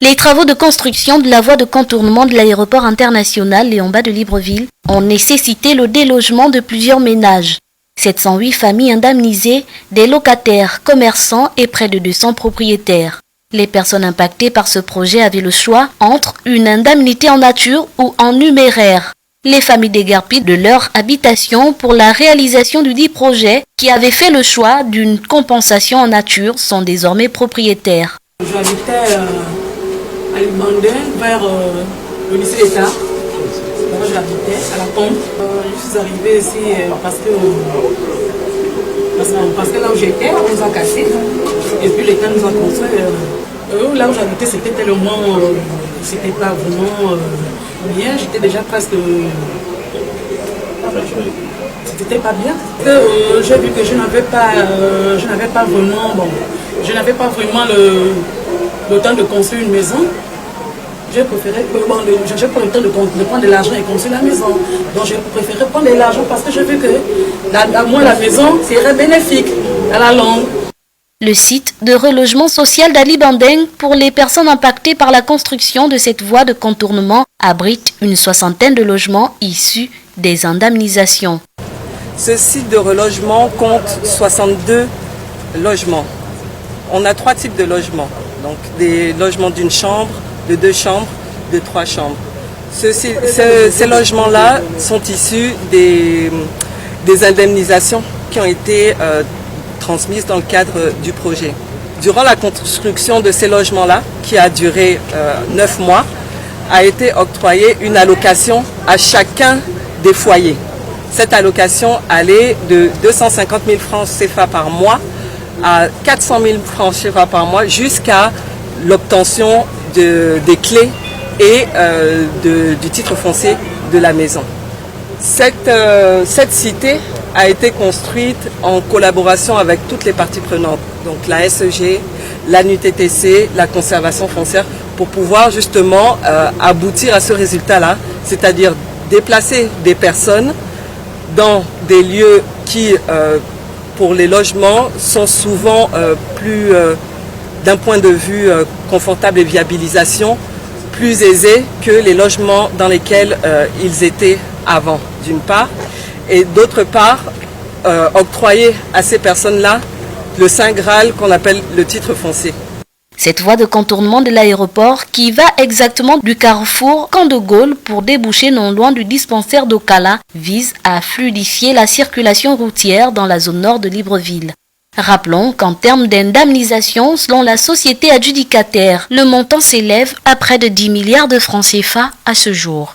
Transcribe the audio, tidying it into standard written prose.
Les travaux de construction de la voie de contournement de l'aéroport international Léon-Bas de Libreville ont nécessité le délogement de plusieurs ménages. 708 familles indemnisées, des locataires, commerçants et près de 200 propriétaires. Les personnes impactées par ce projet avaient le choix entre une indemnité en nature ou en numéraire. Les familles déguerpies de leur habitation pour la réalisation du dit projet, qui avaient fait le choix d'une compensation en nature, sont désormais propriétaires. J'habitais à Limbandin, vers le lycée d'État. Là, j'habitais à la pompe. Je suis arrivée ici parce que là où j'étais, on nous a cassé. Et puis l'État nous a construit. Là où j'habitais, c'était tellement. C'était pas vraiment bien. J'étais déjà presque. C'était pas bien. J'ai vu que je n'avais pas vraiment. Bon, je n'avais pas vraiment le temps de construire une maison. J'ai préféré prendre le temps de prendre de l'argent et construire la maison. Donc j'ai préféré prendre de l'argent parce que j'ai vu que à moi la maison serait bénéfique à la longue. Le site de relogement social d'Ali Bandeng pour les personnes impactées par la construction de cette voie de contournement abrite une soixantaine de logements issus des indemnisations. Ce site de relogement compte 62 logements. On a 3 types de logements. Donc des logements d'une chambre, de 2 chambres, de 3 chambres. Ces logements-là sont issus des indemnisations qui ont été transmises dans le cadre du projet. Durant la construction de ces logements-là, qui a duré 9 mois, a été octroyée une allocation à chacun des foyers. Cette allocation allait de 250 000 francs CFA par mois à 400 000 francs CFA par mois jusqu'à l'obtention des clés et du titre foncier de la maison. Cette cité a été construite en collaboration avec toutes les parties prenantes, donc la SEG, la NUTTC, la conservation foncière, pour pouvoir justement aboutir à ce résultat-là, c'est-à-dire déplacer des personnes dans des lieux qui, pour les logements, sont souvent plus, d'un point de vue confortable et viabilisation, plus aisés que les logements dans lesquels ils étaient avant, d'une part, et d'autre part, octroyer à ces personnes-là le Saint Graal qu'on appelle le titre foncier. Cette voie de contournement de l'aéroport qui va exactement du carrefour Camp de Gaulle pour déboucher non loin du dispensaire d'Okala vise à fluidifier la circulation routière dans la zone nord de Libreville. Rappelons qu'en termes d'indemnisation, selon la société adjudicataire, le montant s'élève à près de 10 milliards de francs CFA à ce jour.